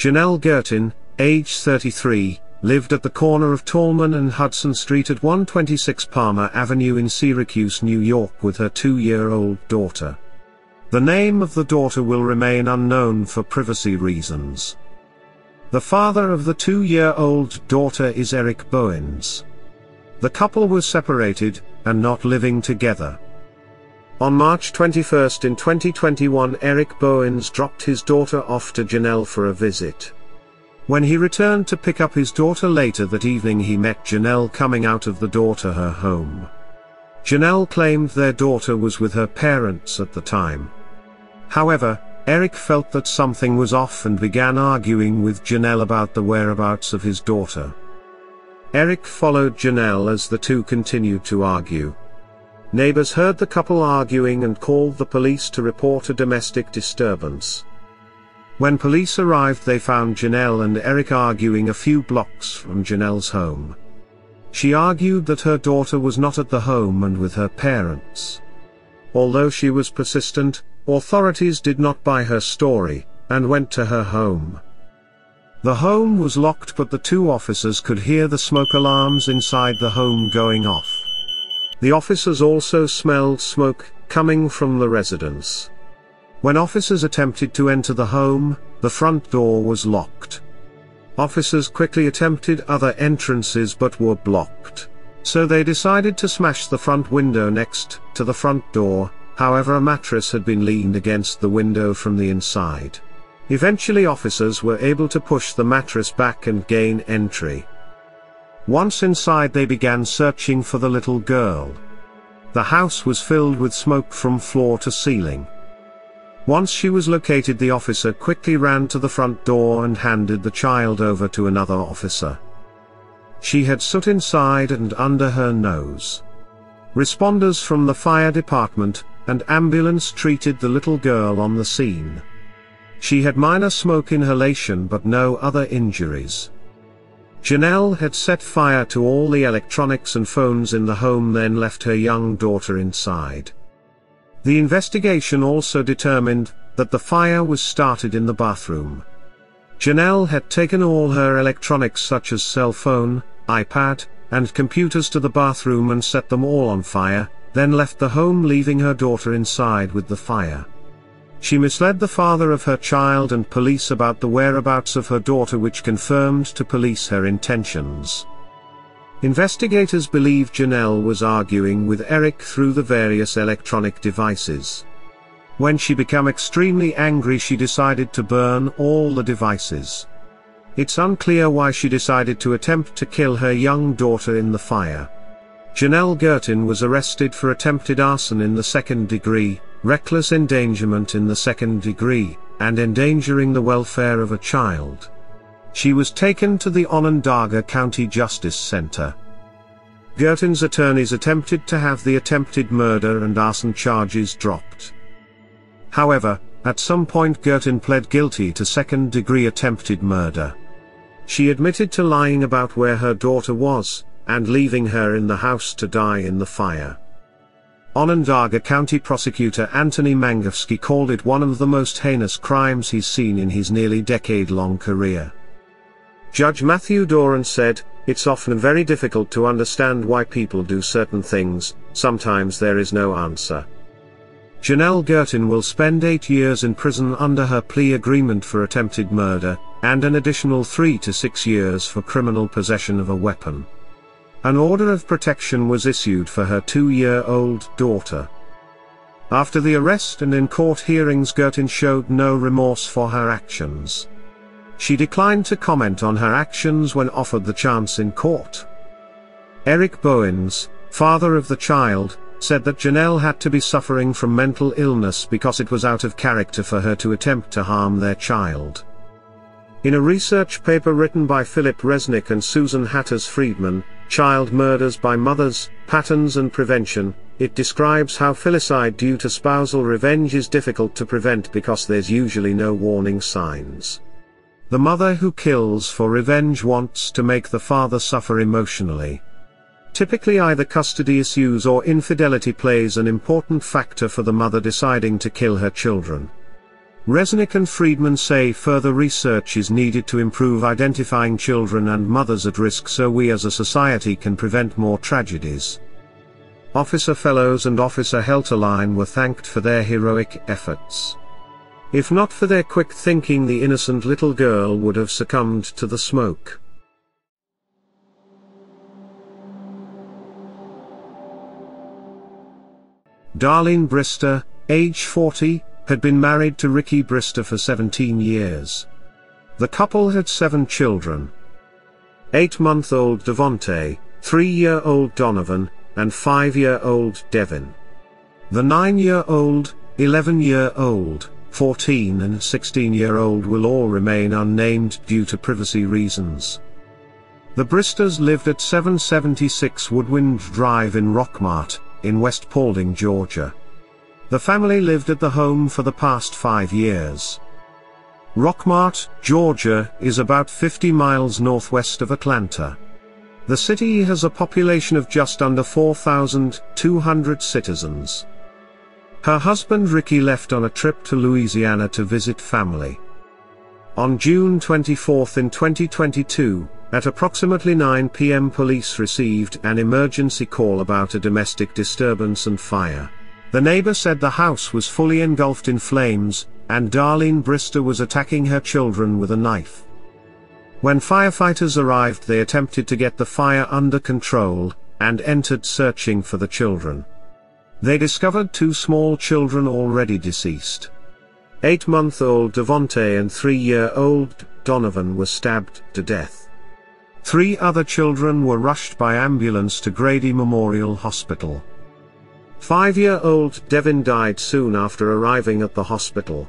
Jannelle Gerton, age 33, lived at the corner of Tallman and Hudson Street at 126 Palmer Avenue in Syracuse, New York with her 2-year-old daughter. The name of the daughter will remain unknown for privacy reasons. The father of the 2-year-old daughter is Eric Bowens. The couple were separated, and not living together. On March 21 in 2021, Eric Bowens dropped his daughter off to Jannelle for a visit. When he returned to pick up his daughter later that evening, he met Jannelle coming out of the door to her home. Jannelle claimed their daughter was with her parents at the time. However, Eric felt that something was off and began arguing with Jannelle about the whereabouts of his daughter. Eric followed Jannelle as the two continued to argue. Neighbors heard the couple arguing and called the police to report a domestic disturbance. When police arrived, they found Jannelle and Eric arguing a few blocks from Jannelle's home. She argued that her daughter was not at the home and with her parents. Although she was persistent, authorities did not buy her story, and went to her home. The home was locked, but the two officers could hear the smoke alarms inside the home going off. The officers also smelled smoke coming from the residence. When officers attempted to enter the home, the front door was locked. Officers quickly attempted other entrances but were blocked. So they decided to smash the front window next to the front door. However, a mattress had been leaned against the window from the inside. Eventually, officers were able to push the mattress back and gain entry. Once inside, they began searching for the little girl. The house was filled with smoke from floor to ceiling. Once she was located, the officer quickly ran to the front door and handed the child over to another officer. She had soot inside and under her nose. Responders from the fire department and ambulance treated the little girl on the scene. She had minor smoke inhalation but no other injuries. Jannelle had set fire to all the electronics and phones in the home, then left her young daughter inside. The investigation also determined that the fire was started in the bathroom. Jannelle had taken all her electronics such as cell phone, iPad, and computers to the bathroom and set them all on fire, then left the home, leaving her daughter inside with the fire. She misled the father of her child and police about the whereabouts of her daughter, which confirmed to police her intentions. Investigators believe Jannelle was arguing with Eric through the various electronic devices. When she became extremely angry, she decided to burn all the devices. It's unclear why she decided to attempt to kill her young daughter in the fire. Jannelle Gerton was arrested for attempted arson in the second degree, reckless endangerment in the second degree, and endangering the welfare of a child. She was taken to the Onondaga County Justice Center. Gerton's attorneys attempted to have the attempted murder and arson charges dropped. However, at some point Gerton pled guilty to second-degree attempted murder. She admitted to lying about where her daughter was, and leaving her in the house to die in the fire. Onondaga County Prosecutor Anthony Mangofsky called it one of the most heinous crimes he's seen in his nearly decade-long career. Judge Matthew Doran said, "It's often very difficult to understand why people do certain things, sometimes there is no answer." Jannelle Gerton will spend 8 years in prison under her plea agreement for attempted murder, and an additional 3 to 6 years for criminal possession of a weapon. An order of protection was issued for her 2-year-old daughter. After the arrest and in court hearings, Gerton showed no remorse for her actions. She declined to comment on her actions when offered the chance in court. Eric Bowens, father of the child, said that Jannelle had to be suffering from mental illness because it was out of character for her to attempt to harm their child. In a research paper written by Philip Resnick and Susan Hatters-Friedman, Child Murders by Mothers, Patterns and Prevention, it describes how filicide due to spousal revenge is difficult to prevent because there's usually no warning signs. The mother who kills for revenge wants to make the father suffer emotionally. Typically either custody issues or infidelity plays an important factor for the mother deciding to kill her children. Resnick and Friedman say further research is needed to improve identifying children and mothers at risk so we as a society can prevent more tragedies. Officer Fellows and Officer Helterline were thanked for their heroic efforts. If not for their quick thinking, the innocent little girl would have succumbed to the smoke. Darlene Brister, age 40, had been married to Ricky Brister for 17 years. The couple had 7 children. 8-month-old Devonte, 3-year-old Donovan, and 5-year-old Devin. The 9-year-old, 11-year-old, 14 and 16-year-old will all remain unnamed due to privacy reasons. The Bristers lived at 776 Woodwind Drive in Rockmart, in West Paulding, Georgia. The family lived at the home for the past 5 years. Rockmart, Georgia, is about 50 miles northwest of Atlanta. The city has a population of just under 4,200 citizens. Her husband Ricky left on a trip to Louisiana to visit family. On June 24 in 2022, at approximately 9 p.m. police received an emergency call about a domestic disturbance and fire. The neighbor said the house was fully engulfed in flames, and Darlene Brister was attacking her children with a knife. When firefighters arrived, they attempted to get the fire under control, and entered searching for the children. They discovered 2 small children already deceased. 8-month-old Devonte and 3-year-old Donovan were stabbed to death. 3 other children were rushed by ambulance to Grady Memorial Hospital. 5-year-old Devin died soon after arriving at the hospital.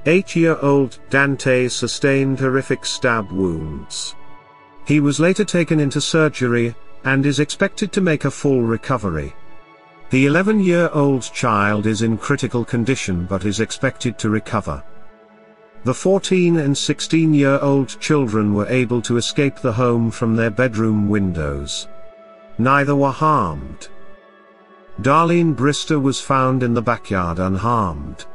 8-year-old Dante sustained horrific stab wounds. He was later taken into surgery, and is expected to make a full recovery. The 11-year-old child is in critical condition but is expected to recover. The 14 and 16-year-old children were able to escape the home from their bedroom windows. Neither were harmed. Darlene Brister was found in the backyard unharmed.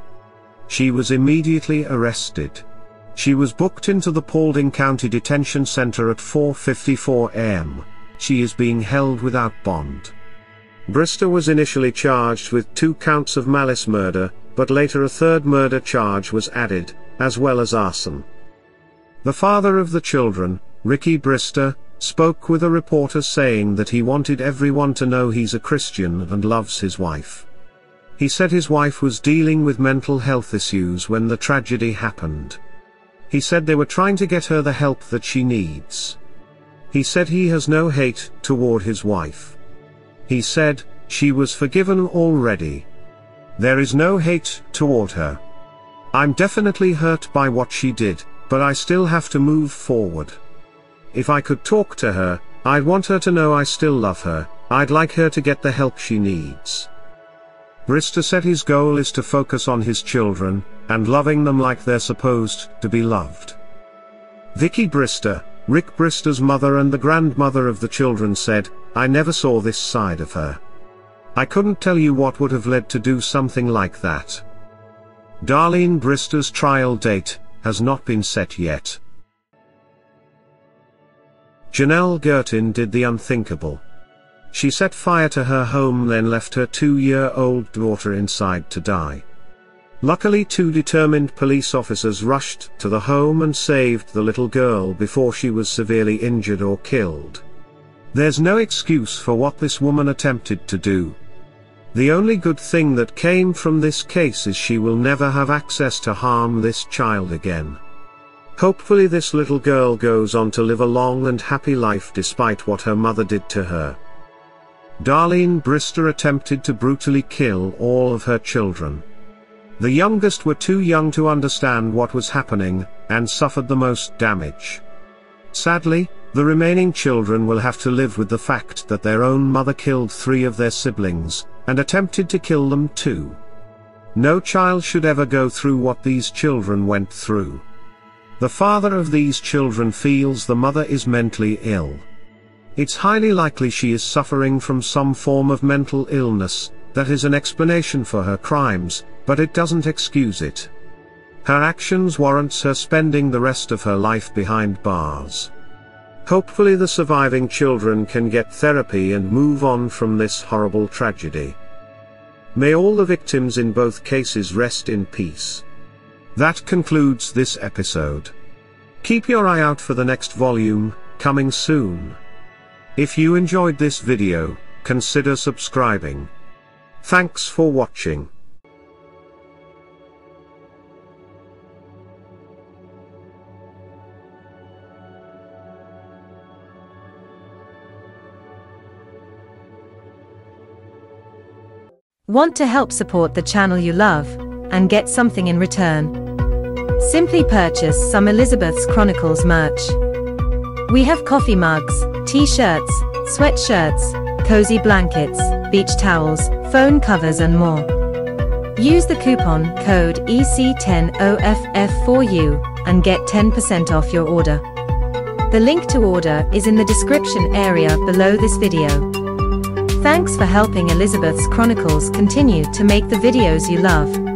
She was immediately arrested. She was booked into the Paulding County Detention Center at 4:54 a.m. She is being held without bond. Brister was initially charged with 2 counts of malice murder, but later a 3rd murder charge was added, as well as arson. The father of the children, Ricky Brister, spoke with a reporter saying that he wanted everyone to know he's a Christian and loves his wife. He said his wife was dealing with mental health issues when the tragedy happened. He said they were trying to get her the help that she needs. He said he has no hate toward his wife. He said, she was forgiven already. There is no hate toward her. I'm definitely hurt by what she did, but I still have to move forward. If I could talk to her, I'd want her to know I still love her. I'd like her to get the help she needs. Brister said his goal is to focus on his children, and loving them like they're supposed to be loved. Vicky Brister, Rick Brister's mother and the grandmother of the children, said, I never saw this side of her. I couldn't tell you what would have led to do something like that. Darlene Brister's trial date has not been set yet. Jannelle Gerton did the unthinkable. She set fire to her home, then left her 2-year-old daughter inside to die. Luckily, 2 determined police officers rushed to the home and saved the little girl before she was severely injured or killed. There's no excuse for what this woman attempted to do. The only good thing that came from this case is she will never have access to harm this child again. Hopefully this little girl goes on to live a long and happy life despite what her mother did to her. Darlene Brister attempted to brutally kill all of her children. The youngest were too young to understand what was happening, and suffered the most damage. Sadly, the remaining children will have to live with the fact that their own mother killed 3 of their siblings, and attempted to kill them too. No child should ever go through what these children went through. The father of these children feels the mother is mentally ill. It's highly likely she is suffering from some form of mental illness. That is an explanation for her crimes, but it doesn't excuse it. Her actions warrants her spending the rest of her life behind bars. Hopefully the surviving children can get therapy and move on from this horrible tragedy. May all the victims in both cases rest in peace. That concludes this episode. Keep your eye out for the next volume, coming soon. If you enjoyed this video, consider subscribing. Thanks for watching. Want to help support the channel you love, and get something in return? Simply purchase some Elizabeth's Chronicles merch. We have coffee mugs, t-shirts, sweatshirts, cozy blankets, beach towels, phone covers and more. Use the coupon code EC10OFF4U and get 10% off your order. The link to order is in the description area below this video. Thanks for helping Elizabeth's Chronicles continue to make the videos you love.